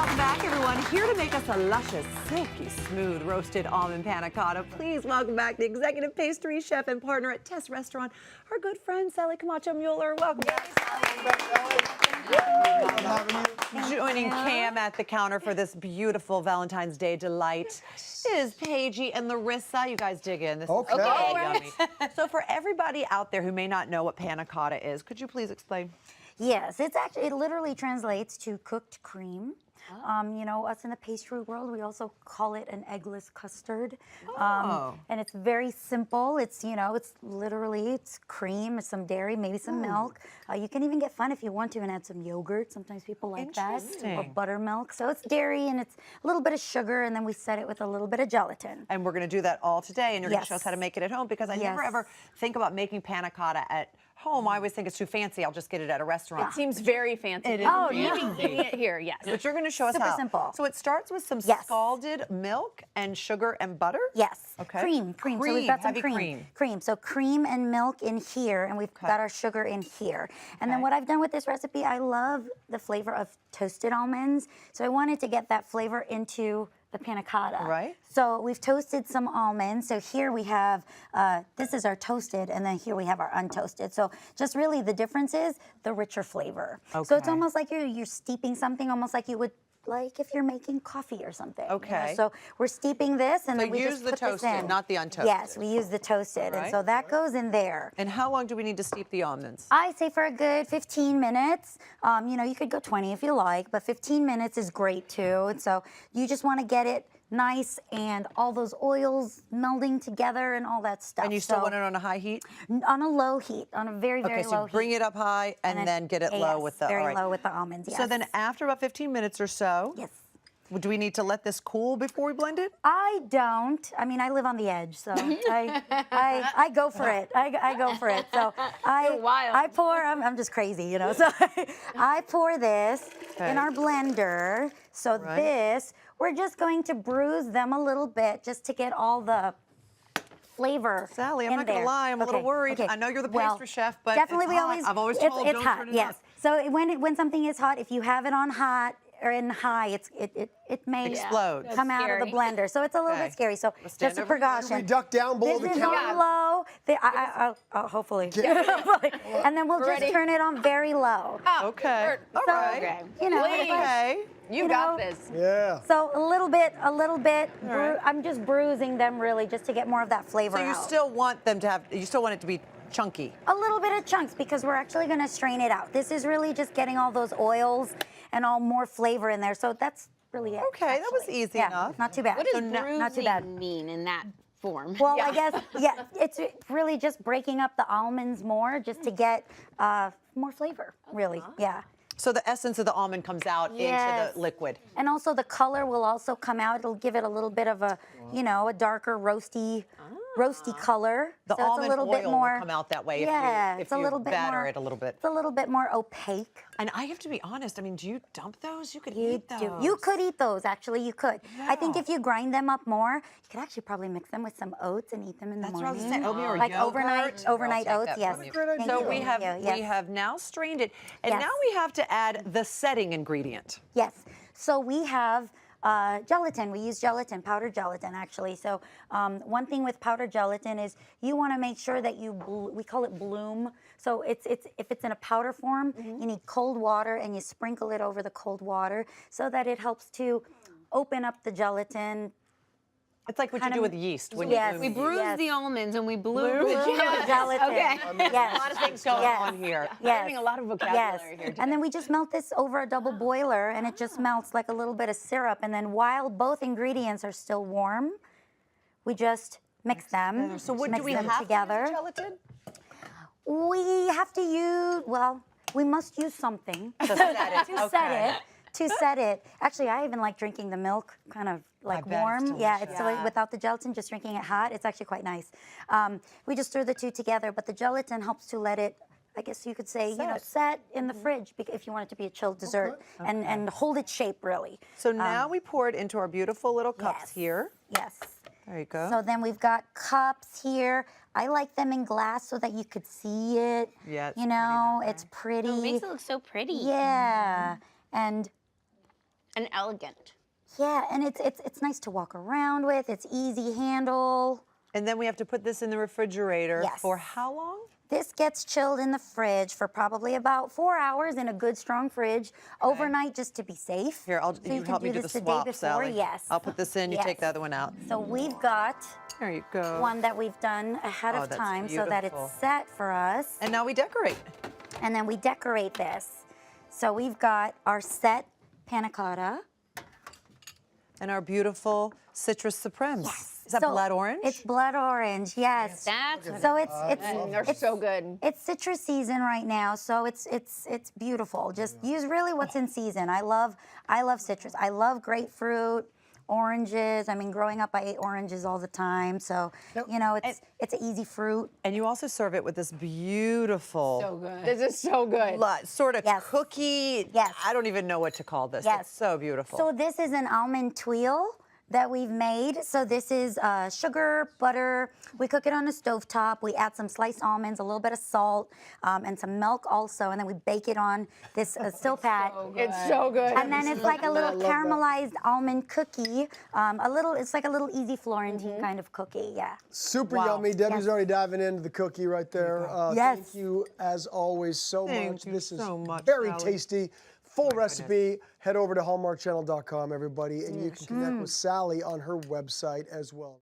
welcome back, everyone. Here to make us a luscious, silky smooth roasted almond panna cotta. Please welcome back the executive pastry chef and partner at Test Restaurant, our good friend Sally Camacho Mueller. Welcome back, Sally. Joining Cam at the counter for this beautiful Valentine's Day delight is Paigey and Larissa. You guys dig in. This is really yummy. So for everybody out there who may not know what panna cotta is, could you please explain? Yes, it literally translates to cooked cream. You know, us in the pastry world, we also call it an eggless custard. And it's very simple. It's, you know, it's cream, some dairy, maybe some milk. You can even get fun if you want to and add some yogurt. Sometimes people like that. Or buttermilk. So it's dairy and it's a little bit of sugar, and then we set it with a little bit of gelatin. And we're going to do that all today, and you're going to show us how to make it at home, because I never ever think about making panna cotta at home. I always think it's too fancy. I'll just get it at a restaurant. It seems very fancy. It is. Oh, Eating it here, yes. But you're going to show us how. Super simple. So it starts with some scalded milk and sugar and butter? Yes. Okay. Cream. So we've got some heavy cream. So cream and milk in here, and we've got our sugar in here. And then what I've done with this recipe, I love the flavor of toasted almonds. So I wanted to get that flavor into the panna cotta. Right. So we've toasted some almonds. So here we have, this is our toasted, and then here we have our untoasted. So just really the difference is the richer flavor. Okay. So it's almost like you're steeping something, almost like you would, like if you're making coffee or something. Okay. You know? So we're steeping this, and then we just put this in. Use the toasted, not the untoasted. Yes, we use the toasted, and so that goes in there. And how long do we need to steep the almonds? I say for a good 15 minutes. You know, you could go 20 if you like, but 15 minutes is great too. And so you just want to get it nice and all those oils melding together and all that stuff. And you still want it on a high heat? On a low heat, on a very, very low heat. Bring it up high and then get it low with the very low with the almonds. Yes. So then after about 15 minutes or so, do we need to let this cool before we blend it? I don't. I mean, I live on the edge, so I go for it. I go for it. So I pour. I'm just crazy, you know. So I pour this in our blender. So this, we're just going to bruise them a little bit just to get all the flavor. Sally, I'm not gonna lie, I'm a little worried. I know you're the pastry chef, but definitely I've always told it's don't hot. turn it Yes. up. So when something is hot, if you have it on hot or in high, it may explode. Come out of the blender. So it's a little bit scary. So just a precaution. Should we duck down below the counter? This is on low. Hopefully. And then we'll just turn it on very low. Okay. All right. You know. Okay. You got this. Yeah. So a little bit. I'm just bruising them really just to get more of that flavor out. So you still want them to have, you still want it to be chunky? A little bit of chunks, because we're actually going to strain it out. This is really just getting all those oils and all more flavor in there. So that's really it. Okay, that was easy enough. Not too bad. What does not too bad. bruising mean in that form? Well, I guess, it's really just breaking up the almonds more just to get more flavor, really. Yeah. So the essence of the almond comes out into the liquid. And also the color will also come out. It'll give it a little bit of a, you know, a darker roasty color. The so almond it's a little oil bit more, will come out that way if it's a you little bit batter more, it a little bit. It's a little bit more opaque. And I have to be honest, I mean, do you dump those? You could eat those. You could eat those, actually, you could. Yeah. I think if you grind them up more, you could actually probably mix them with some oats and eat them in the morning. That's what I was saying, oatmeal or like yogurt. overnight oats, yes. So we have now strained it, and now we have to add the setting ingredient. Yes, so we have gelatin. We use gelatin, powdered gelatin, actually. So one thing with powdered gelatin is you want to make sure that we call it bloom. So if it's in a powder form, you need cold water, and you sprinkle it over the cold water so that it helps to open up the gelatin. It's like what you do with yeast. When we bruise the almonds and we bloom the gelatin. Okay. Yes. A lot of things going on here. I'm learning a lot of vocabulary here today. And then we just melt this over a double boiler, and it just melts like a little bit of syrup. And then while both ingredients are still warm, we just mix them. So what mix do we them have together. to use gelatin? We have to use, well, we must use something to set it. To set it. Actually, I even like drinking the milk kind of like warm. Yeah, it's so without the gelatin, just drinking it hot. It's actually quite nice. We just stir the two together, but the gelatin helps to let it, I guess you could say, set in the fridge if you want it to be a chilled dessert and hold its shape really. So now we pour it into our beautiful little cups here. Yes. There you go. So then we've got cups here. I like them in glass so that you could see it. Yeah, you know, it's pretty. It makes it look so pretty. Yeah, and And elegant. Yeah, and it's nice to walk around with. It's easy handle. And then we have to put this in the refrigerator Yes. for how long? This gets chilled in the fridge for probably about 4 hours in a good strong fridge overnight, just to be safe. Here, so you can help me do the this the day swap, before. Sally. Yes. I'll put this in, you take the other one out. So we've got There you go. one that we've done ahead Oh, of that's time so that it's beautiful. set for us. And now we decorate. And then we decorate this. So we've got our set panna cotta. And our beautiful citrus supremes. Yes. Is that So blood orange? It's blood orange, yes. That's what So they're so good. It's citrus season right now, so it's beautiful. Just use really what's in season. I love citrus. I love grapefruit, oranges. I mean, growing up, I ate oranges all the time, so you know it's an easy fruit. And you also serve it with this beautiful, So good. This is so good. sort of Yes. cookie. Yes. I don't even know what to call this. Yes. It's so beautiful. So this is an almond tuile that we've made. So this is sugar, butter. We cook it on a stovetop. We add some sliced almonds, a little bit of salt, and some milk also, and then we bake it on this silpat. It's so good. And then it's like a little caramelized almond cookie. It's like a little easy Florentine kind of cookie, yeah. Super yummy. Debbie's already diving into the cookie right there. Yes. Thank you, as always, so Thank much. you This is so much, very Sally. tasty. Full recipe. Head over to hallmarkchannel.com, everybody, and you can connect with Sally on her website as well.